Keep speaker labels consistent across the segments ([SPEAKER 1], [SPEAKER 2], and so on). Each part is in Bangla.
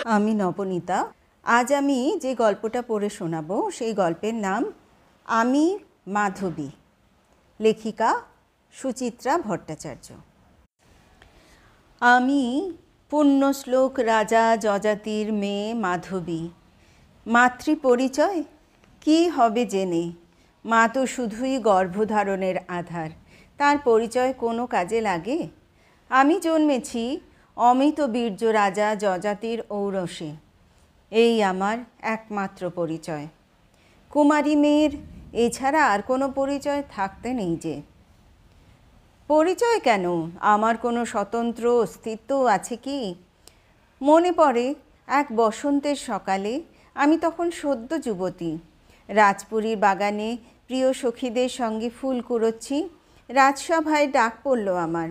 [SPEAKER 1] আমি নবনীতা। আজ আমি যে গল্পটা পড়ে শোনাবো সেই গল্পের নাম আমি মাধবী, লেখিকা সুচিত্রা ভট্টাচার্য। আমি পুণ্যশ্লোক রাজা যযাতির মেয়ে মাধবী। মাতৃ পরিচয় কী হবে জেনে? মা তো শুধুই গর্ভধারণের আধার, তার পরিচয় কোনো কাজে লাগে? আমি জন্মেছি অমিত বীর্য রাজা যযাতির ঔরসে, এই আমার একমাত্র পরিচয়। কুমারী মেয়ের এছাড়া আর কোনো পরিচয় থাকতে নেই যে। পরিচয় কেন, আমার কোনো স্বতন্ত্র অস্তিত্ব আছে কি? মনে পড়ে এক বসন্তের সকালে, আমি তখন সদ্য যুবতী, রাজপুরীর বাগানে প্রিয় সখীদের সঙ্গে ফুল কুড়োচ্ছি। রাজসভায় ডাক পড়ল আমার।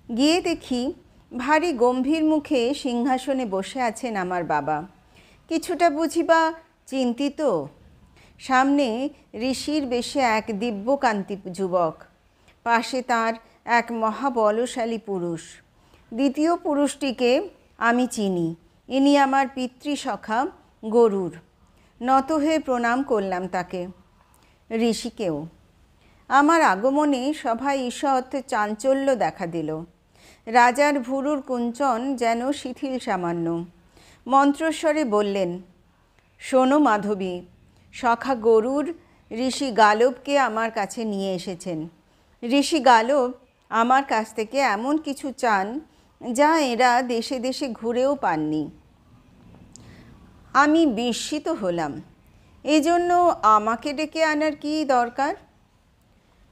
[SPEAKER 1] গিয়ে দেখি ভারী গম্ভীর মুখে সিংহাসনে বসে আছেন আমার বাবা, কিছুটা বুঝিবা চিন্তিত। সামনে ঋষির বেশে এক দিব্যকান্তি যুবক, পাশে তার এক মহাবলশালী পুরুষ। দ্বিতীয় পুরুষটিকে আমি চিনি, ইনি আমার পিতৃসখা গরুর। নত হয়ে প্রণাম করলাম তাকে, ঋষিকেও। আমার আগমনে সভায় ঈষৎ চাঞ্চল্য দেখা দিল। রাজার ভুরুর কুঞ্চন যেন শিথিল সামান্য। মন্ত্রস্বরে বললেন, শোনো মাধবী, সখা গরুর ঋষি গালবকে আমার কাছে নিয়ে এসেছেন। ঋষি গালব আমার কাছ থেকে এমন কিছু চান যা এরা দেশে দেশে ঘুরেও পাননি। আমি বিস্মিত হলাম, এজন্য আমাকে ডেকে আনার কি দরকার?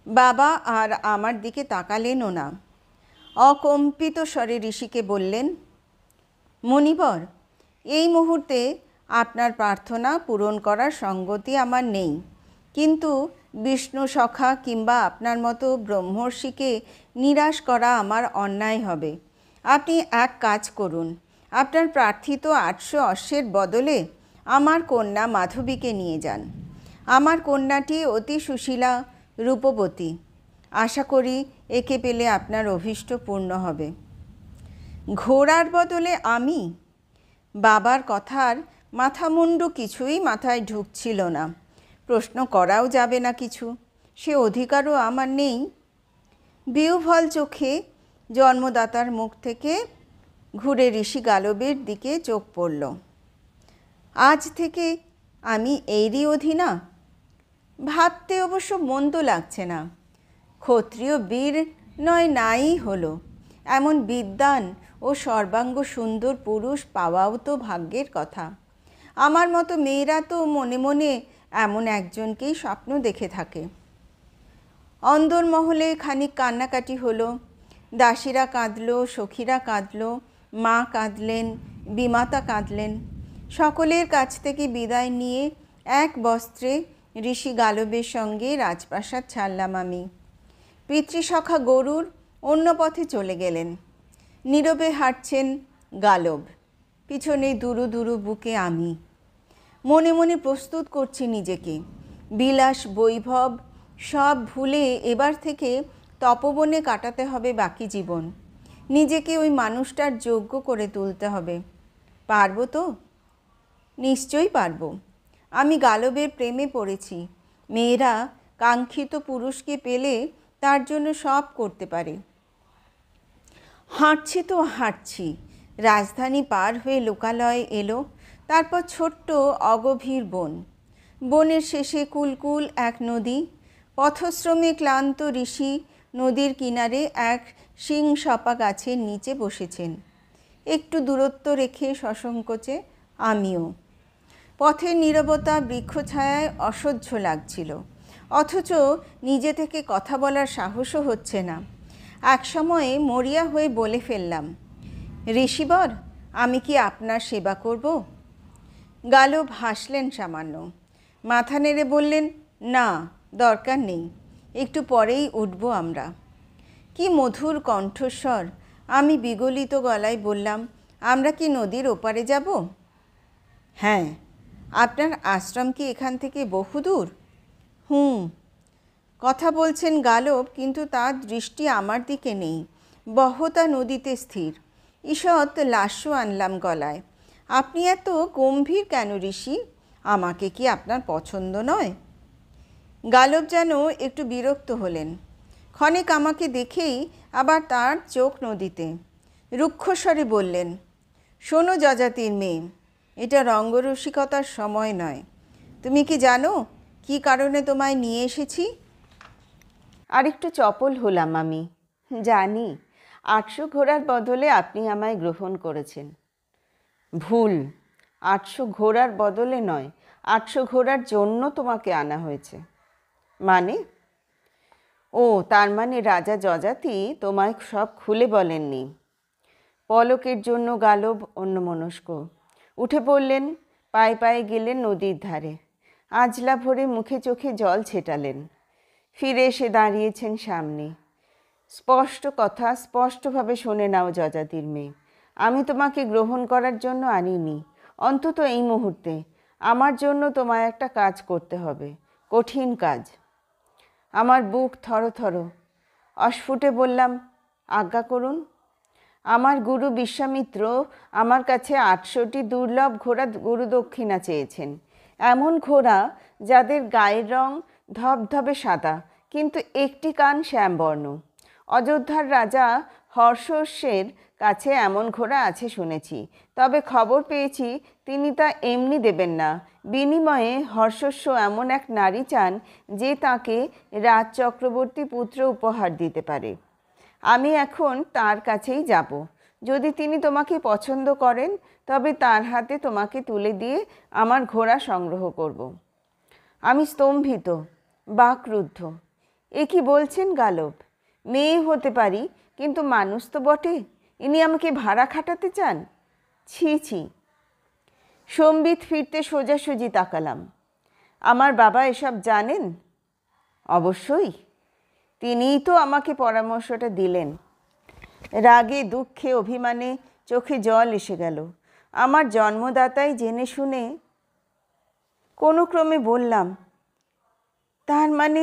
[SPEAKER 1] বাবা আর আমার দিকে তাকালেনও না। অকম্পিত স্বরে ঋষিকে বললেন, মুনিবর, এই মুহূর্তে আপনার প্রার্থনা পূরণ করার সঙ্গতি আমার নেই, কিন্তু বিষ্ণু সখা কিংবা আপনার মতো ব্রহ্মর্ষিকে নিরাশ করা আমার অন্যায় হবে। আপনি এক কাজ করুন, আপনার প্রার্থিত 800 অশ্বের বদলে আমার কন্যা মাধবীকে নিয়ে যান। আমার কন্যাটি অতি সুশীলা, রূপবতী। আশা করি একে পেলে আপনার অভীষ্ট পূর্ণ হবে। ঘোড়ার বদলে আমি? বাবার কথার মাথামুন্ডু কিছুই মাথায় ঢুকছিল না। প্রশ্ন করাও যাবে না কিছু, সে অধিকারও আমার নেই। বিহ্বল চোখে জন্মদাতার মুখ থেকে ঘুরে ঋষি গালবের দিকে চোখ পড়ল। আজ থেকে আমি এরই অধীনা? ভাবতে অবশ্য মন্দ লাগছে না। ক্ষত্রিয় বীর নয় নাই হলো, এমন বিদ্বান ও সর্বাঙ্গ সুন্দর পুরুষ পাওয়াও তো ভাগ্যের কথা। আমার মতো মেয়েরা তো মনে মনে এমন একজনকেই স্বপ্ন দেখে থাকে। অন্দরমহলে খানিক কান্নাকাটি হলো। দাসীরা কাঁদল, সখীরা কাঁদল, মা কাঁদলেন, বিমাতা কাঁদলেন। সকলের কাছ থেকে বিদায় নিয়ে এক বস্ত্রে ঋষি গালবের সঙ্গে রাজপ্রাসাদ ছাড়লাম আমি। পিতৃসখা গরুর অন্য পথে চলে গেলেন। নীরবে হাঁটছেন গালব, পিছনে দুরু দুরু বুকে আমি। মনে মনে প্রস্তুত করছি নিজেকে। বিলাস বৈভব সব ভুলে এবার থেকে তপবনে কাটাতে হবে বাকি জীবন। নিজেকে ওই মানুষটার যোগ্য করে তুলতে হবে। পারবো তো? নিশ্চয়ই পারবো। আমি গালবের প্রেমে পড়েছি। মেয়েরা কাঙ্ক্ষিত পুরুষকে পেলে তার জন্য সব করতে পারে। হাঁটছি তো হাঁটছি। রাজধানী পার হয়ে লোকালয় এলো, তারপর ছোট্ট অগভীর বন। বনের শেষে কুলকুল এক নদী। পথশ্রমে ক্লান্ত ঋষি নদীর কিনারে এক শিংসপা গাছের নিচে বসেছেন। একটু দূরত্ব রেখে সসংকোচে আমিও। পথের নীরবতা বৃক্ষছায়ায় অসহ্য লাগছিল, অথচ নিজে থেকে কথা বলার সাহসও হচ্ছে না। এক সময়ে মরিয়া হয়ে বলে ফেললাম, ঋষিবর, আমি কি আপনার সেবা করব? গালব হাসলেন সামান্য, মাথা নেড়ে বললেন, না, দরকার নেই, একটু পরেই উঠব আমরা। কি মধুর কণ্ঠস্বর! আমি বিগলিত গলায় বললাম, আমরা কি নদীর ওপারে যাব? হ্যাঁ। আপনার আশ্রম কি এখান থেকে বহুদূর? কথা বলছেন গালব, কিন্তু তার দৃষ্টি আমার দিকে নেই। বহতা নদীতে স্থির। ঈষৎ লাস্য আনলাম গলায়। আপনি এত গম্ভীর কেন ঋষি? আমাকে কি আপনার পছন্দ নয়? গালব যেন একটু বিরক্ত হলেন। ক্ষণেক আমাকে দেখেই আবার তার চোখ নদীতে। রুক্ষস্বরে বললেন, শোনো যজাতির মেয়ে, এটা রঙ্গরসিকতার সময় নয়। তুমি কি জানো কী কারণে তোমায় নিয়ে এসেছি?
[SPEAKER 2] আরেকটু চপল হলাম আমি। জানি 800 ঘোড়ার বদলে আপনি আমায় গ্রহণ করেছেন। ভুল, 800 ঘোড়ার বদলে নয়, 800 ঘোড়ার জন্য তোমাকে আনা হয়েছে। মানে? ও, তার মানে রাজা যযাতি তোমায় সব খুলে বলেননি। পলকের জন্য গালব অন্যমনস্ক। উঠে পড়লেন, পায়ে পায়ে গেলেন নদীর ধারে। আজলা ভরে মুখে চোখে জল ছেটালেন। ফিরে এসে দাঁড়িয়েছেন সামনে। স্পষ্ট কথা, স্পষ্টভাবে শোনে নাও যযাতির মেয়ে, আমি তোমাকে গ্রহণ করার জন্য আনিনি, অন্তত এই মুহূর্তে। আমার জন্য তোমায় একটা কাজ করতে হবে, কঠিন কাজ। আমার বুক থরথর। অস্ফুটে বললাম, আজ্ঞা করুন। আমার গুরু বিশ্বামিত্র আমার কাছে 800টি দুর্লভ ঘোড়া গুরুদক্ষিণা চেয়েছেন। এমন ঘোড়া যাদের গায়ের রং ধবধবে সাদা, কিন্তু একটি কান শ্যামবর্ণ। অযোধ্যার রাজা হর্ষস্যের কাছে এমন ঘোড়া আছে শুনেছি, তবে খবর পেয়েছি তিনি তা এমনি দেবেন না। বিনিময়ে হর্ষস্য এমন এক নারী চান যে তাকে রাজ চক্রবর্তী পুত্র উপহার দিতে পারে। আমি এখন তার কাছেই যাব। যদি তিনি তোমাকে পছন্দ করেন তবে তার হাতে তোমাকে তুলে দিয়ে আমার ঘোড়া সংগ্রহ করব। আমি স্তম্ভিত, বাকরুদ্ধ। এ কি বলছেন গালব? মেয়ে হতে পারি, কিন্তু মানুষ তো বটে। ইনি আমাকে ভাড়া খাটাতে চান? ছি ছি। সম্বিত ফিরতে সোজাসুজি তাকালাম। আমার বাবা এসব জানেন? অবশ্যই, তিনিই তো আমাকে পরামর্শটা দিলেন। রাগে দুঃখে অভিমানে চোখে জল এসে গেল। আমার জন্মদাতাই জেনে শুনে কোনো ক্রমে বললাম, তার মানে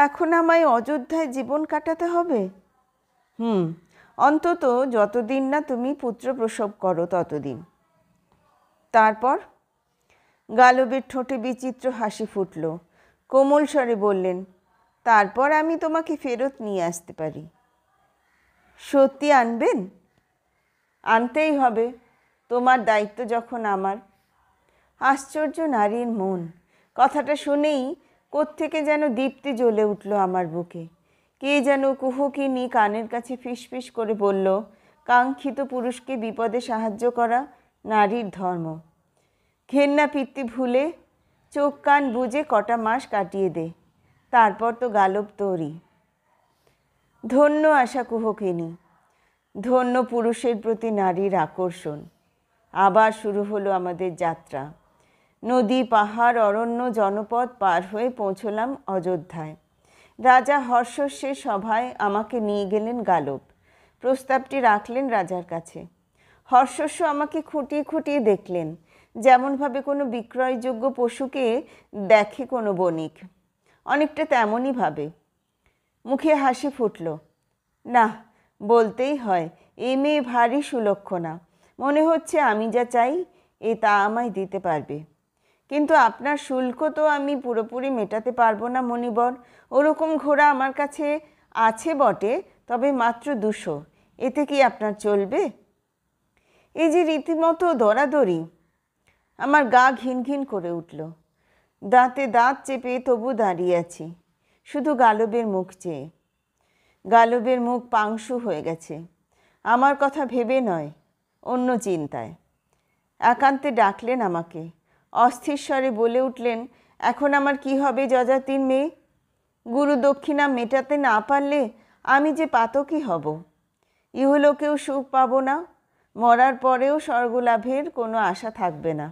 [SPEAKER 2] এখন আমায় অযোধ্যায় জীবন কাটাতে হবে? অন্তত যতদিন না তুমি পুত্র প্রসব করো ততদিন। তারপর? গালবের ঠোঁটে বিচিত্র হাসি ফুটল। কোমল স্বরে বললেন, তারপর আমি তোমাকে ফেরত নিয়ে আসতে পারি। সত্যি আনবেন? আনতেই হবে, তোমার দায়িত্ব যখন আমার। আশ্চর্য নারীর মন। কথাটা শুনেই কোত্থেকে যেন দীপ্তি জ্বলে উঠল আমার বুকে। কে যেন কুহকিনী কানের কাছে ফিসফিস করে বলল, কাঙ্ক্ষিত পুরুষকে বিপদে সাহায্য করা নারীর ধর্ম। ঘেন্না পিত্তি ভুলে চোখ কান বুজে কটা মাস কাটিয়ে দে, তারপর তো গালব তোরই। ধন্য আশা কুহকিনী, ধন্য পুরুষের প্রতি নারীর আকর্ষণ। আবার শুরু হলো আমাদের যাত্রা। নদী, পাহাড়, অরণ্য, জনপদ পার হয়ে পৌঁছলাম অযোধ্যায়। রাজা হর্ষস্যের সভায় আমাকে নিয়ে গেলেন গালব। প্রস্তাবটি রাখলেন রাজার কাছে। হর্ষস্য আমাকে খুঁটিয়ে খুঁটিয়ে দেখলেন, যেমনভাবে কোনো বিক্রয়যোগ্য পশুকে দেখে কোনো বণিক। অনেকটা তেমনই ভাবে। মুখে হাসি ফুটল। না, বলতেই হয়, এ মেয়ে ভারী সুলক্ষণা। মনে হচ্ছে আমি যা চাই তা আমায় দিতে পারবে। কিন্তু আপনার শুল্ক তো আমি পুরোপুরি মেটাতে পারবো না মণিবর। ওরকম ঘোড়া আমার কাছে আছে বটে, তবে মাত্র 200। এতে কি আপনার চলবে? এই যে রীতিমতো দরাদরি। আমার গা ঘিন ঘিন করে উঠল। দাঁতে দাঁত চেপে তবু দাঁড়িয়ে আছি, শুধু গালবের মুখ চেয়ে। গালবের মুখ পাংশু হয়ে গেছে। আমার কথা ভেবে নয়, অন্য চিন্তায়। একান্তে ডাকলেন আমাকে। অস্থির স্বরে বলে উঠলেন, এখন আমার কি হবে যযাতির মেয়ে? গুরু দক্ষিণা মেটাতে না পারলে আমি যে পাতকী হব। ইহলোকেও সুখ পাবো না, মরার পরেও স্বর্গলাভের কোনো আশা থাকবে না।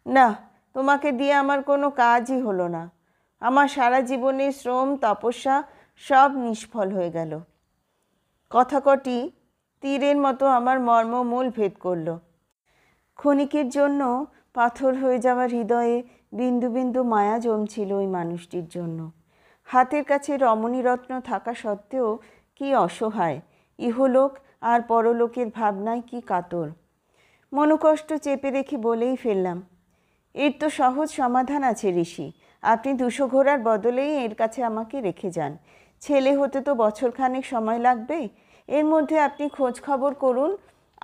[SPEAKER 2] না, তোমাকে দিয়ে আমার কোনো কাজই হলো না। আমার সারা জীবনের শ্রম তপস্যা সব নিষ্ফল হয়ে গেল। কথা কটি তীরের মতো আমার মর্মমূল ভেদ করল। ক্ষণিকের জন্য পাথর হয়ে যাওয়ার হৃদয়ে বিন্দু বিন্দু মায়া জমছিল ওই মানুষটির জন্য। হাতের কাছে রমণীরত্ন থাকা সত্ত্বেও কি অসহায়, ইহলোক আর পরলোকের ভাবনায় কি কাতর। মনোকষ্ট চেপে রেখে বলেই ফেললাম, এর তো সহজ সমাধান আছে ঋষি। আপনি 200 ঘোড়ার বদলেই এর কাছে আমাকে রেখে যান। ছেলে হতে তো বছরখানেক সময় লাগবে। এর মধ্যে আপনি খোঁজ খবর করুন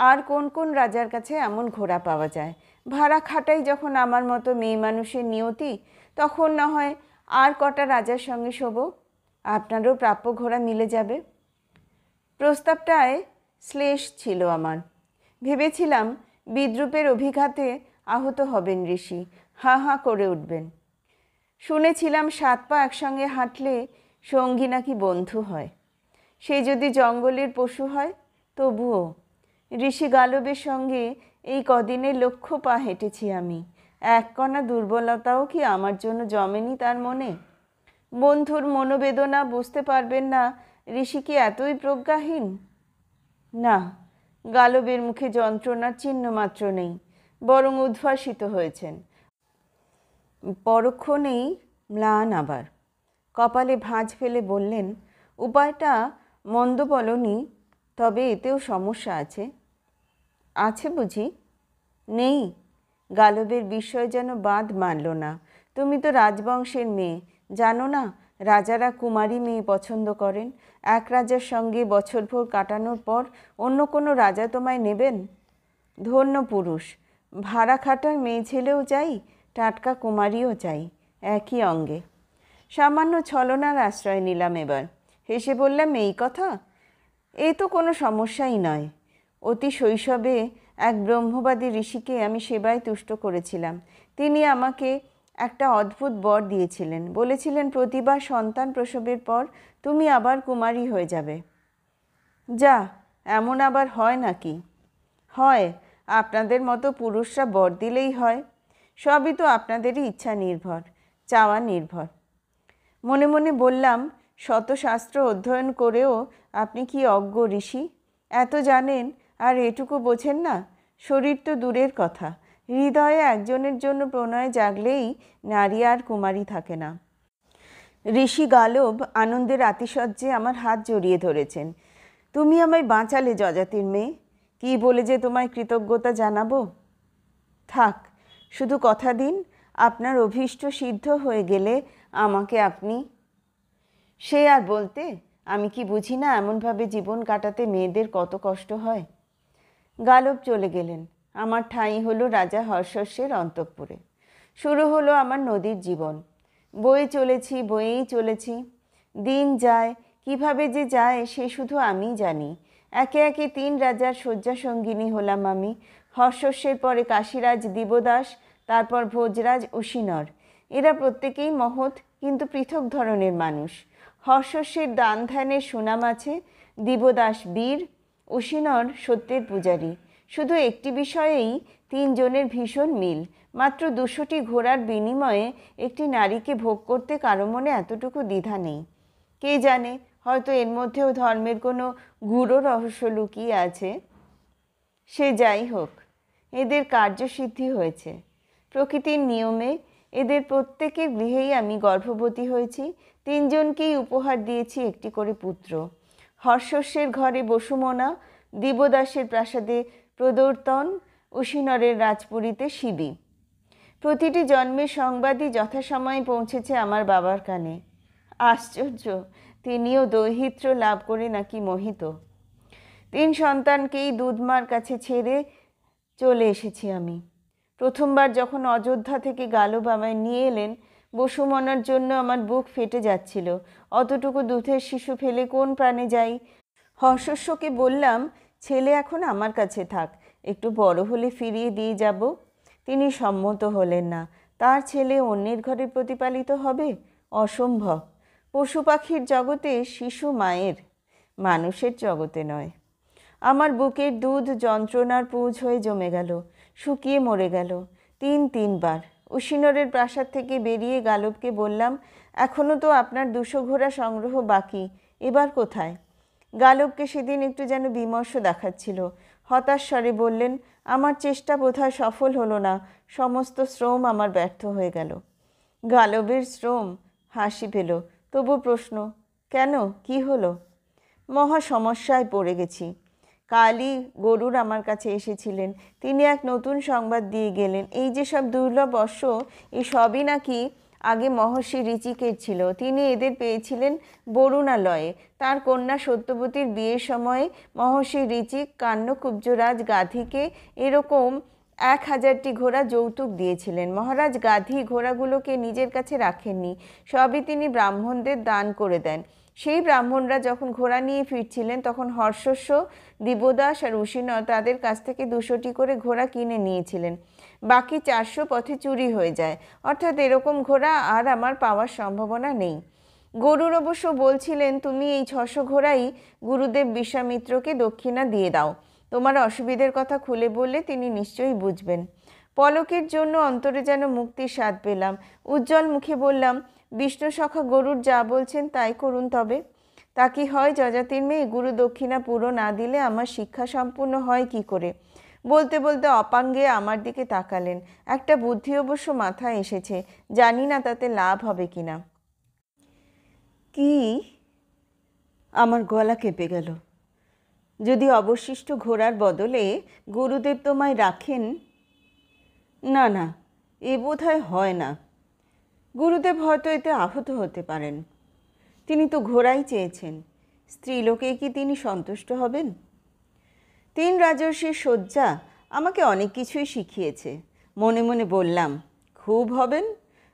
[SPEAKER 2] আর কোন কোন রাজার কাছে এমন ঘোড়া পাওয়া যায়। ভাড়া খাটাই যখন আমার মতো মেয়ে মানুষের নিয়তি, তখন না হয় আর কটা রাজার সঙ্গে শোবো। আপনারও প্রাপ্য ঘোড়া মিলে যাবে। প্রস্তাবটায় শ্লেষ ছিল আমার। ভেবেছিলাম বিদ্রূপের অভিঘাতে আহত হবেন ঋষি, হাঁ হাঁ করে উঠবেন। শুনেছিলাম 7 পা একসঙ্গে হাঁটলে সঙ্গী নাকি বন্ধু হয়। সে যদি জঙ্গলের পশু হয় তবুও। ঋষি গালবের সঙ্গে এই কদিনে 1,00,000 পা হেঁটেছি আমি। এক কণা দুর্বলতাও কি আমার জন্য জমেনি তার মনে? বন্ধুর মনোবেদনা বুঝতে পারবেন না ঋষি কি এতই প্রজ্ঞাহীন? না, গালবের মুখে যন্ত্রণার চিহ্ন মাত্র নেই, বরং উদ্ভাসিত হয়েছেন। পরক্ষণেই ম্লান আবার। কপালে ভাঁজ ফেলে বললেন, উপায়টা মন্দ বলনি, তবে এতেও সমস্যা আছে। আছে বুঝি? নেই। গালবের বিস্ময় যেন বাঁধ মানল না। তুমি তো রাজবংশের মেয়ে, জানো না রাজারা কুমারী মেয়ে পছন্দ করেন। এক রাজার সঙ্গে বছরভর কাটানোর পর অন্য কোনো রাজা তোমায় নেবেন? ধন্য পুরুষ। ভাড়া খাটার মেয়ে ছেলেও চাই, টাটকা কুমারীও চাই, একই অঙ্গে। সামান্য ছলনার আশ্রয় নিলাম এবার। হেসে বললাম, এই কথা? এ তো কোনো সমস্যাই নয়। অতি শৈশবে এক ব্রহ্মবাদী ঋষিকে আমি সেবায় তুষ্ট করেছিলাম। তিনি আমাকে একটা অদ্ভুত বর দিয়েছিলেন। বলেছিলেন, প্রতিবার সন্তান প্রসবের পর তুমি আবার কুমারী হয়ে যাবে। যা, এমন আবার হয় নাকি? হয়, আপনাদের মতো পুরুষরা বর দিলেই হয়। সবই তো আপনাদেরই ইচ্ছা নির্ভর, চাওয়া নির্ভর। মনে মনে বললাম, শত শাস্ত্র অধ্যয়ন করেও আপনি কি অজ্ঞ ঋষি? এত জানেন আর এটুকু বোঝেন না? শরীর তো দূরের কথা, হৃদয়ে একজনের জন্য প্রণয় জাগলেই নারী আর কুমারী থাকে না। ঋষি গালব আনন্দের আতিশয্যে আমার হাত জড়িয়ে ধরেছেন। তুমি আমায় বাঁচালে যজাতির মেয়ে, কি বলে যে তোমায় কৃতজ্ঞতা জানাবো? থাক, শুধু কথা দিন, আপনার অভীষ্ট সিদ্ধ হয়ে গেলে আমাকে আপনি। সে আর বলতে, আমি কি বুঝি না এমনভাবে জীবন কাটাতে মেয়েদের কত কষ্ট হয়? গালব চলে গেলেন। আমার ঠাঁই হলো রাজা হর্ষস্যের অন্তঃপুরে। শুরু হলো আমার নদীর জীবন। বয়ে চলেছি, বয়েই চলেছি। দিন যায়, কিভাবে যে যায় সে শুধু আমিই জানি। একে একে 3 রাজার শয্যা সঙ্গিনী হলাম আমি। হর্ষস্যের পরে কাশীরাজ দিবদাস, তারপর ভোজরাজ উশিনর। এরা প্রত্যেকেই মহৎ, কিন্তু পৃথক ধরনের মানুষ। হর্ষস্যের দান ধ্যানের সুনাম আছে, দিবদাস বীর, উশিনর সত্যের পূজারী। শুধু একটি বিষয়েই 3 জনের ভীষণ মিল, মাত্র 200টি ঘোড়ার বিনিময়ে একটি নারীকে ভোগ করতে কারো মনে এতটুকু দ্বিধা নেই। কে জানে, হয়তো এর মধ্যেও ধর্মের কোনো গূঢ় রহস্য লুকিয়ে আছে। সে যাই হোক, এদের কার্যসিদ্ধি হয়েছে। প্রকৃতির নিয়মে এদের প্রত্যেকের গৃহেই আমি গর্ভবতী হয়েছি। 3 জনকেই উপহার দিয়েছি একটি করে পুত্র। হর্ষস্যের ঘরে বসুমনা, দিবদাসের প্রাসাদে প্রদর্তন, উশিনরের রাজপুরীতে শিবী। প্রতিটি জন্মের সংবাদই যথাসময়ে পৌঁছেছে আমার বাবার কানে। আশ্চর্য, তিনিও দৌহিত্র লাভ করে নাকি মোহিত। 3 সন্তানকেই দুধমার কাছে ছেড়ে চলে এসেছি আমি। প্রথমবার যখন অযোধ্যা থেকে গালব আমায় নিয়ে এলেন, বসুমনার জন্য আমার বুক ফেটে যাচ্ছিল। অতটুকু দুধের শিশু ফেলে কোন প্রাণে যাই? হর্ষস্যকে বললাম, ছেলে এখন আমার কাছে থাক, একটু বড় হলে ফিরিয়ে দিয়ে যাব। তিনি সম্মত হলেন না। তার ছেলে অন্যের ঘরে প্রতিপালিত হবে? অসম্ভব। পশু পাখির জগতে শিশু মায়ের, মানুষের জগতে নয়। আমার বুকের দুধ যন্ত্রণার পুঁজ হয়ে জমে গেল, শুকিয়ে মরে গেল 3 বার। উশিনরের প্রাসাদ থেকে বেরিয়ে গালবকে বললাম, এখনও তো আপনার 200 ঘোড়া সংগ্রহ বাকি, এবার কোথায়? গালবকে সেদিন একটু যেন বিমর্ষ দেখাচ্ছিল। হতাশ স্বরে বললেন, আমার চেষ্টা বোধহয় সফল হলো না, সমস্ত শ্রম আমার ব্যর্থ হয়ে গেল। গালবের শ্রম? হাসি পেল। তবু প্রশ্ন, কেন, কি হলো? মহা সমস্যায় পড়ে গেছি। কালই গরুর আমার কাছে এসেছিলেন। তিনি এক নতুন সংবাদ দিয়ে গেলেন, এই যে সব দুর্লভ অশ্ব, এই সবই নাকি আগে মহর্ষি ঋচিকের ছিল। তিনি এদের পেয়েছিলেন বরুণালয়ে। তার কন্যা সত্যবতীর বিয়ের সময়ে মহর্ষি ঋচিক কান্যকুব্জরাজ গাধিকে এরকম 1000টি ঘোড়া যৌতুক দিয়েছিলেন। মহারাজ গাধী ঘোড়াগুলোকে নিজের কাছে রাখেননি, সবই তিনি ব্রাহ্মণদের দান করে দেন। সেই ব্রাহ্মণরা যখন ঘোড়া নিয়ে ফিরছিলেন তখন হর্ষস্ব, দিবদাস আর উশিনর তাদের কাছ থেকে 200টি করে ঘোড়া কিনে নিয়েছিলেন। বাকি 400 পথে চুরি হয়ে যায়। অর্থাৎ এরকম ঘোড়া আর আমার পাওয়ার সম্ভাবনা নেই। গরুর অবশ্য বলছিলেন, তুমি এই 600 ঘোড়াই গুরুদেব বিশ্বামিত্রকে দক্ষিণা দিয়ে দাও। তোমার অসুবিধের কথা খুলে বললে তিনি নিশ্চয়ই বুঝবেন। পলকের জন্য অন্তরে যেন মুক্তির স্বাদ পেলাম। উজ্জ্বল মুখে বললাম, বিষ্ণু সখা গরুর যা বলছেন তাই করুন। তবে তা কি হয় যজাতির মেয়ে? গুরু দক্ষিণা পুরো না দিলে আমার শিক্ষা সম্পূর্ণ হয় কি করে? বলতে বলতে অপাঙ্গে আমার দিকে তাকালেন। একটা বুদ্ধি অবশ্য মাথায় এসেছে, জানি না তাতে লাভ হবে কিনা।
[SPEAKER 1] কি? আমার গলা কেঁপে গেল। যদি অবশিষ্ট ঘোড়ার বদলে গুরুদেব তোমায় রাখেন? না না, এ বোধহয় হয় না। গুরুদেব হয়তো এতে আহত হতে পারেন। তিনি তো ঘোড়াই চেয়েছেন। স্ত্রীলোকে কি তিনি সন্তুষ্ট হবেন? 3 রাজর্ষির শয্যা আমাকে অনেক কিছুই শিখিয়েছে। মনে মনে বললাম, খুব হবেন।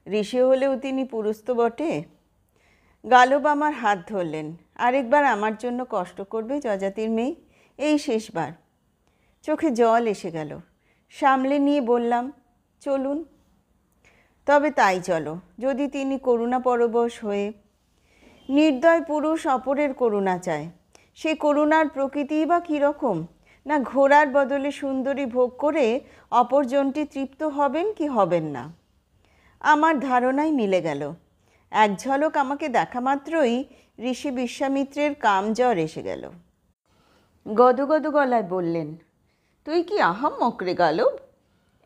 [SPEAKER 1] ঋষি হলেও তিনি পুরুষ তো বটে। গালব আমার হাত ধরলেন। আরেকবার আমার জন্য কষ্ট করবে যজাতির মেয়ে? এই শেষবার। চোখে জল এসে গেল। সামলে নিয়ে বললাম, চলুন। তবে তাই চলো, যদি তিনি করুণা পরবশ হয়ে। নির্দয় পুরুষ অপরের করুণা চায়। সে করুণার প্রকৃতিই বা কীরকম? না ঘোড়ার বদলে সুন্দরী ভোগ করে অপরজনটি তৃপ্ত হবেন কি হবেন না? আমার ধারণাই মিলে গেল। এক ঝলক আমাকে দেখা মাত্রই ঋষি বিশ্বামিত্রের কামজ্বর এসে গেল। গদগদ গলায় বললেন, তুই কি আহাম্মক রে গালব?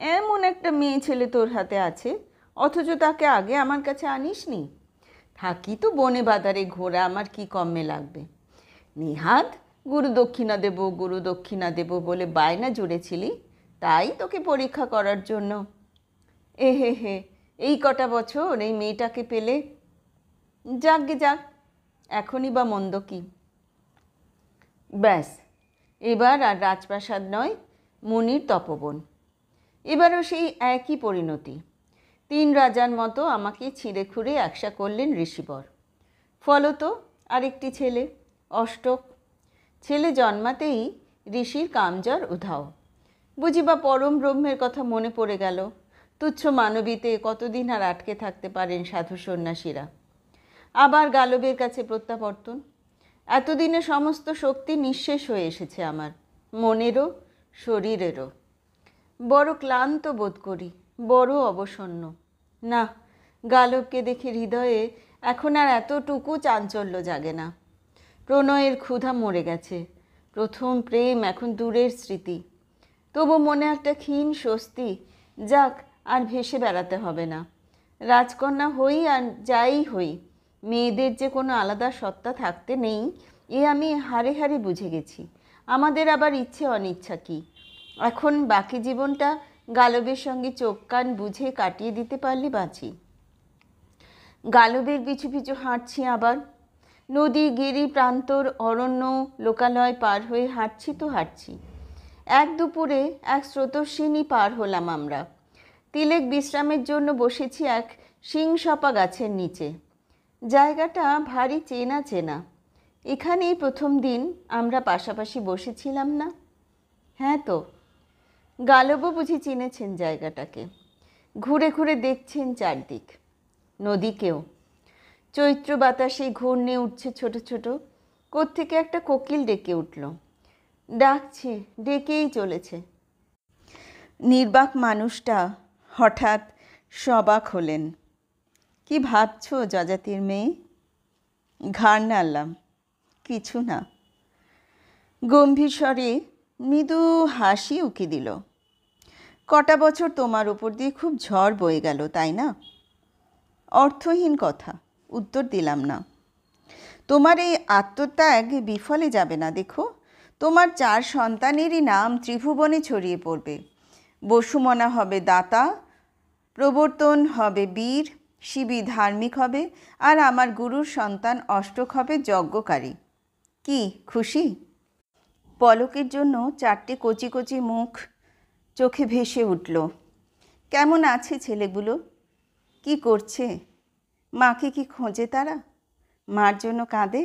[SPEAKER 1] এমন একটা মেয়ে ছেলে তোর হাতে আছে, অথচ তাকে আগে আমার কাছে আনিসনি। থাকি তো বনে বাদারে, ঘোড়া আমার কি কমে লাগবে? নিহাত গুরু দক্ষিণা দেব, গুরু দক্ষিণা দেব বলে বায়না জুড়েছিলি, তাই তোকে পরীক্ষা করার জন্য। এ হে হে, এই কটা বছর এই মেয়েটাকে পেলে। যাকগে যাক, এখনই বা মন্দ কি? ব্যাস, এবার আর রাজপ্রাসাদ নয়, মুনির তপবন। এবারও সেই একই পরিণতি। 3 রাজার মতো আমাকে ছিঁড়ে খুঁড়ে একসা করলেন ঋষিবর। ফলত আরেকটি ছেলে, অষ্টক। ছেলে জন্মাতেই ঋষির কামজ্বর উধাও। বুঝি বা পরম ব্রহ্মের কথা মনে পড়ে গেল। তুচ্ছ মানবীতে কতদিন আর আটকে থাকতে পারেন সাধু সন্ন্যাসীরা? আবার গালবের কাছে প্রত্যাবর্তন। এতদিনে সমস্ত শক্তি নিঃশেষ হয়ে এসেছে আমার, মনেরও শরীরেরও। বড় ক্লান্ত বোধ করি, বড় অবসন্ন। না, গালবকে দেখে হৃদয়ে এখন আর এতটুকু চাঞ্চল্য জাগে না। প্রণয়ের ক্ষুধা মরে গেছে। প্রথম প্রেম এখন দূরের স্মৃতি। তবু মনে একটা ক্ষীণ স্বস্তি, যাক আর ভেসে বেড়াতে হবে না। রাজকন্যা হই আর যাই হই, মেয়েদের যে কোনো আলাদা সত্তা থাকতে নেই, এ আমি হাড়ে হাড়ে বুঝে গেছি। আমাদের আবার ইচ্ছে অনিচ্ছা কি? এখন বাকি জীবনটা গালবের সঙ্গে চোখ কান বুঝে কাটিয়ে দিতে পারলে বাঁচি। গালবের পিছু পিছু হাঁটছি আবার। নদী, গিরি, প্রান্তর, অরণ্য, লোকালয় পার হয়ে হাঁটছি তো হাঁটছি। এক দুপুরে এক স্রোতস্বিনী পার হলাম আমরা। তিলেক বিশ্রামের জন্য বসেছি এক শিংসপা গাছের নিচে। জায়গাটা ভারী চেনা চেনা। এখানেই প্রথম দিন আমরা পাশাপাশি বসেছিলাম না? হ্যাঁ তো। গালবও বুঝি চিনেছেন জায়গাটাকে। ঘুরে ঘুরে দেখছেন চারদিক, নদীকেও। চৈত্র বাতাসে ঘূর্ণে উঠছে ছোট ছোট। কোত্থেকে একটা কোকিল ডেকে উঠল, ডাকছে, ডেকেই চলেছে। নির্বাক মানুষটা হঠাৎ সবাক হলেন। কি ভাবছো যজাতির মেয়ে? ঘাড় নাড়লাম, কিছু না। গম্ভীর স্বরে মৃদু হাসি উকি দিল। কটা বছর তোমার উপর দিয়ে খুব ঝড় বয়ে গেল, তাই না? অর্থহীন কথা, উত্তর দিলাম না। তোমার এই আত্মত্যাগ বিফলে যাবে না, দেখো। তোমার 4 সন্তানেরই নাম ত্রিভুবনে ছড়িয়ে পড়বে। বসুমনা হবে দাতা, প্রবর্তন হবে বীর, শিবি ধার্মিক হবে, আর আমার গুরুর সন্তান অষ্টক হবে যজ্ঞকারী। কি খুশি? পলকের জন্য 4টে কচি কচি মুখ চোখে ভেসে উঠল। কেমন আছে ছেলেগুলো? কি করছে? মাকে কি খোঁজে তারা? মার জন্য কাঁদে,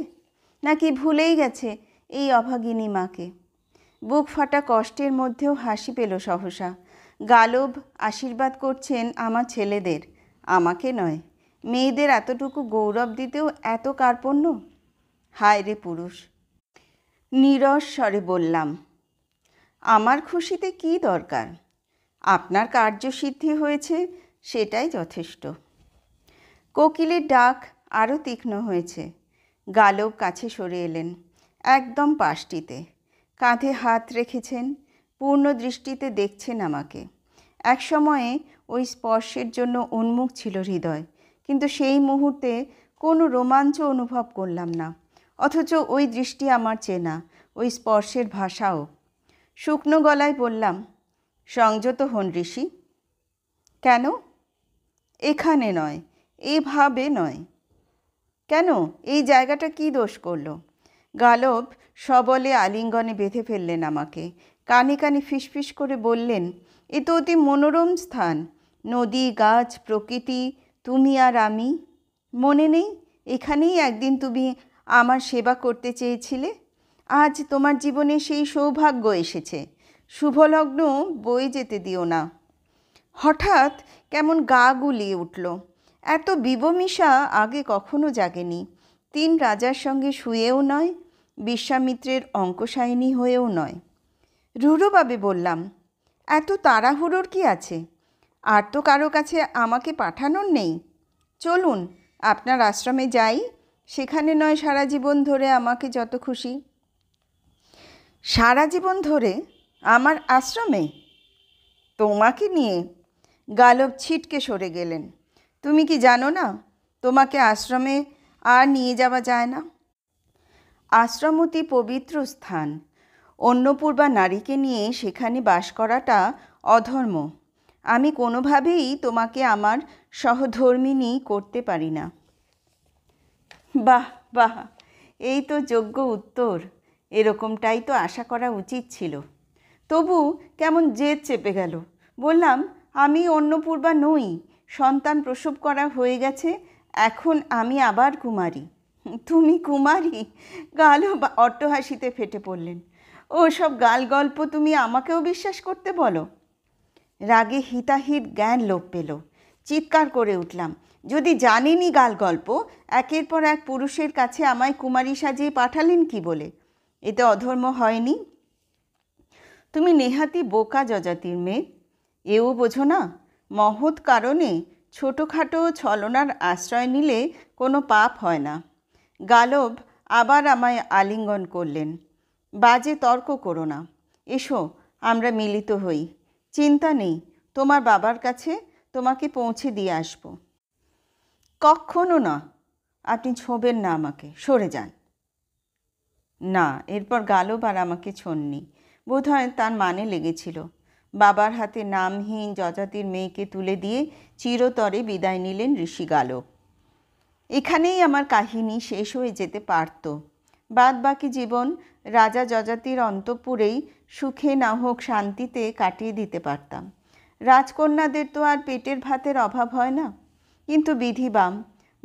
[SPEAKER 1] নাকি ভুলেই গেছে এই অভাগিনী মাকে? বুক ফাটা কষ্টের মধ্যেও হাসি পেল সহসা। গালব আশীর্বাদ করছেন আমার ছেলেদের, আমাকে নয়। মেয়েদের এতটুকু গৌরব দিতেও এত কার্পণ্য! হায় রে পুরুষ! নীরস স্বরে বললাম, আমার খুশিতে কি দরকার? আপনার কার্যসিদ্ধি হয়েছে, সেটাই যথেষ্ট। কোকিলের ডাক আরও তীক্ষ্ণ হয়েছে। গালব কাছে সরে এলেন, একদম পাশটিতে। কাঁধে হাত রেখেছেন, পূর্ণ দৃষ্টিতে দেখছেন আমাকে। এক সময়ে ওই স্পর্শের জন্য উন্মুখ ছিল হৃদয়, কিন্তু সেই মুহূর্তে কোনো রোমাঞ্চ অনুভব করলাম না। অথচ ওই দৃষ্টি আমার চেনা, ওই স্পর্শের ভাষাও। শুকনো গলায় বললাম, সংযত হন ঋষি। কেন? এখানে নয়, এভাবে নয়। কেন? এই জায়গাটা কি দোষ করল? গালব সবলে আলিঙ্গনে বেঁধে ফেললেন আমাকে। কানে কানে ফিসফিস করে বললেন, এ তো অতি মনোরম স্থান। নদী, গাছ, প্রকৃতি, তুমি আর আমি। মনে নেই এখানেই একদিন তুমি আমার সেবা করতে চেয়েছিলে? আজ তোমার জীবনে সেই সৌভাগ্য এসেছে। শুভলগ্ন বয়ে যেতে দিও না। হঠাৎ কেমন গা গুলিয়ে উঠল। এত বিবমিশা আগে কখনো জাগেনি। 3 রাজার সঙ্গে শুয়েও নয়, বিশ্বামিত্রের অঙ্কশায়িনী হয়েও নয়। রূঢ়ভাবে বললাম, এত তাড়াহুড়োর কি আছে? আর তো কারো কাছে আমাকে পাঠানোর নেই। চলুন আপনার আশ্রমে যাই, সেখানে নয় সারা জীবন ধরে আমাকে যত খুশি। সারা জীবন ধরে আমার আশ্রমে? তোমাকে নিয়ে? গালব ছিটকে সরে গেলেন। তুমি কি জানো না, তোমাকে আশ্রমে আর নিয়ে যাওয়া যায় না। আশ্রম অতি পবিত্র স্থান। অন্নপূর্বা নারীকে নিয়ে সেখানে বাস করাটা অধর্ম। আমি কোনোভাবেই তোমাকে আমার সহধর্মিণী করতে পারি না। বাহ বাহ, এই তো যোগ্য উত্তর। এরকমটাই তো আশা করা উচিত ছিল। তবু কেমন জেদ চেপে গেল। বললাম, আমি অন্নপূর্বা নই। সন্তান প্রসব করা হয়ে গেছে, এখন আমি আবার কুমারী। তুমি কুমারী? গালব অট্টহাসিতে ফেটে পড়লেন। ও সব গাল গল্প তুমি আমাকেও বিশ্বাস করতে বলো? রাগে হিতাহিত জ্ঞান লোপ পেল। চিৎকার করে উঠলাম, যদি জানেনই গাল গল্প, একের পর এক পুরুষের কাছে আমায় কুমারী সাজিয়ে পাঠালেন কি বলে? এতে অধর্ম হয়নি? তুমি নেহাতি বোকা যজাতির মেয়ে, এও বোঝো না? মহৎ কারণে ছোটোখাটো ছলনার আশ্রয় নিলে কোনো পাপ হয় না। গালব আবার আমায় আলিঙ্গন করলেন। বাজে তর্ক করো না, এসো আমরা মিলিত হই। চিন্তা নেই, তোমার বাবার কাছে তোমাকে পৌঁছে দিয়ে আসব। কখনো না, আপনি ছোঁবেন না আমাকে, সরে যান। না, এরপর গালব আর আমাকে ছোঁননি। বোধহয় তার মানে লেগেছিল। বাবার হাতে নামহীন যজাতির মেয়েকে তুলে দিয়ে চিরতরে বিদায় নিলেন ঋষি গালব। এখানেই আমার কাহিনী শেষ হয়ে যেতে পারত। বাদ বাকি জীবন রাজা যজাতির অন্তঃপুরেই সুখে না হোক শান্তিতে কাটিয়ে দিতে পারতাম। রাজকন্যাদের তো আর পেটের ভাতের অভাব হয় না। কিন্তু বিধিবাম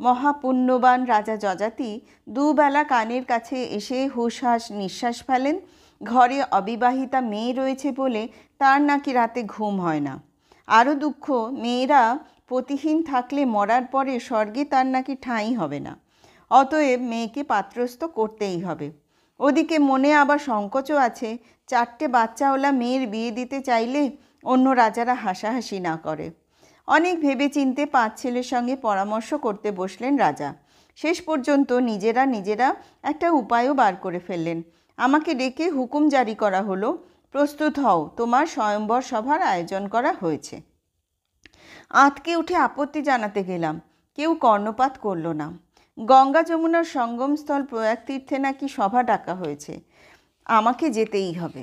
[SPEAKER 1] মহাপুণ্যবান রাজা যজাতি দুবেলা কানের কাছে এসে হুঁশহাস নিঃশ্বাস ফেলেন, ঘরে অবিবাহিতা মেয়ে রয়েছে বলে তার নাকি রাতে ঘুম হয় না। আরও দুঃখ, মেয়েরা পতিহীন থাকলে মরার পরে স্বর্গে তার নাকি ঠাঁই হবে না। অতএব মেয়েকে পাত্রস্থ করতেই হবে। ওদিকে মনে আবার সংকোচও আছে, 4টে বাচ্চাওয়ালা মেয়ের বিয়ে দিতে চাইলে অন্য রাজারা হাসাহাসি না করে। অনেক ভেবেচিন্তে 5 ছেলের সঙ্গে পরামর্শ করতে বসলেন রাজা। শেষ পর্যন্ত নিজেরা একটা উপায়ও বার করে ফেললেন। আমাকে ডেকে হুকুম জারি করা হলো, প্রস্তুত হও, তোমার স্বয়ম্বর সভার আয়োজন করা হয়েছে। আঁতকে উঠে আপত্তি জানাতে গেলাম, কেউ কর্ণপাত করল না। গঙ্গা যমুনার সঙ্গমস্থল প্রয়াগ তীর্থে নাকি সভা ডাকা হয়েছে। আমাকে যেতেই হবে।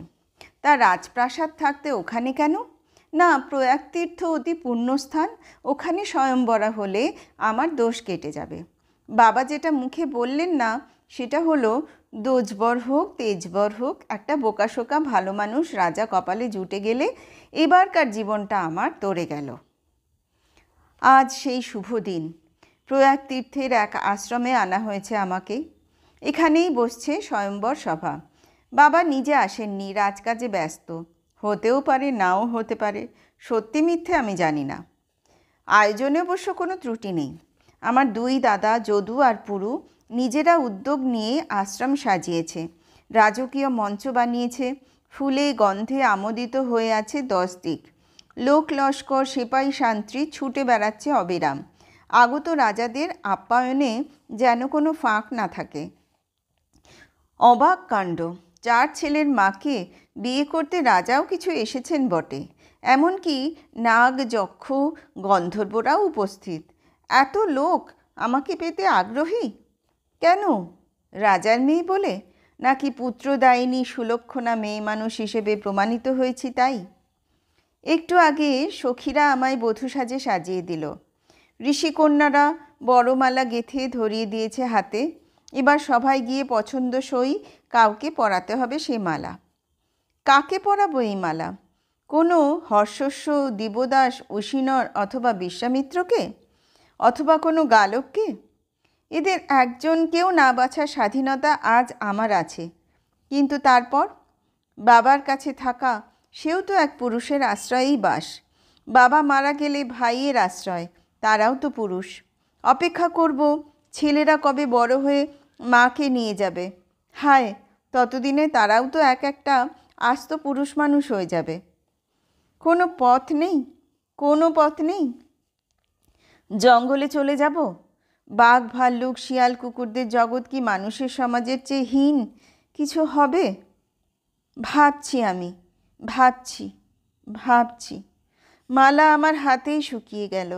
[SPEAKER 1] তা রাজপ্রাসাদ থাকতে ওখানে কেন? না, প্রয়াগ তীর্থ অতি পুণ্যস্থান, ওখানে স্বয়ংবরা হলে আমার দোষ কেটে যাবে। বাবা যেটা মুখে বললেন না সেটা হলো, দোজবর হোক তেজবর হোক, একটা বোকাশোকা ভালো মানুষ রাজা কপালে জুটে গেলে এবারকার জীবনটা আমার তরে গেল। আজ সেই শুভ দিন। প্রয়াগ তীর্থের এক আশ্রমে আনা হয়েছে আমাকে। এখানেই বসছে স্বয়ম্বর সভা। বাবা নিজে আসেননি, রাজকাজে ব্যস্ত। হতেও পারে, নাও হতে পারে, সত্যি মিথ্যে আমি জানি না। আয়োজনে অবশ্য কোনো ত্রুটি নেই। আমার দুই দাদা যদু আর পুরু নিজেরা উদ্যোগ নিয়ে আশ্রম সাজিয়েছে, রাজকীয় মঞ্চ বানিয়েছে, ফুলে গন্ধে আমোদিত হয়ে আছে 10 দিক। লোক লস্কর সিপাহী শান্ত্রী ছুটে বেড়াচ্ছে অবিরাম। আগত রাজাদের আপ্যায়নে যেন কোনো ফাঁক না থাকে। অবাক কাণ্ড, 4 ছেলের মাকে বিয়ে করতে রাজাও কিছু এসেছেন বটে, এমনকি নাগ যক্ষ গন্ধর্বরাও উপস্থিত। এত লোক আমাকে পেতে আগ্রহী কেন? রাজার মেয়ে বলে, নাকি পুত্রদায়িনী সুলক্ষণা মেয়ে মানুষ হিসেবে প্রমাণিত হয়েছি তাই? একটু আগে সখীরা আমায় বধূ সাজে সাজিয়ে দিল। ঋষিকন্যারা বড়মালা গেঁথে ধরিয়ে দিয়েছে হাতে। এবার সভায় গিয়ে পছন্দসই কাউকে পরাতে হবে সে মালা। কাকে পরাবো এই মালা? কোনো হর্ষস্ব দিবদাস উশিনর অথবা বিশ্বামিত্রকে, অথবা কোনো গালককে? এদের একজনকেও না বাছার স্বাধীনতা আজ আমার আছে। কিন্তু তারপর বাবার কাছে থাকা, সেও তো এক পুরুষের আশ্রয়েই বাস। বাবা মারা গেলে ভাইয়ের আশ্রয়, তারাও তো পুরুষ। অপেক্ষা করব ছেলেরা কবে বড় হয়ে মাকে নিয়ে যাবে। হায়, ততদিনে তারাও তো এক একটা আস্ত পুরুষ মানুষ হয়ে যাবে। কোনো পথ নেই, কোনো পথ নেই। জঙ্গলে চলে যাব? বাঘ ভাল্লুক শিয়াল কুকুরদের জগৎ কি মানুষের সমাজের চেয়ে হীন কিছু হবে? ভাবছি আমি, ভাবছি। মালা আমার হাতেই শুকিয়ে গেল।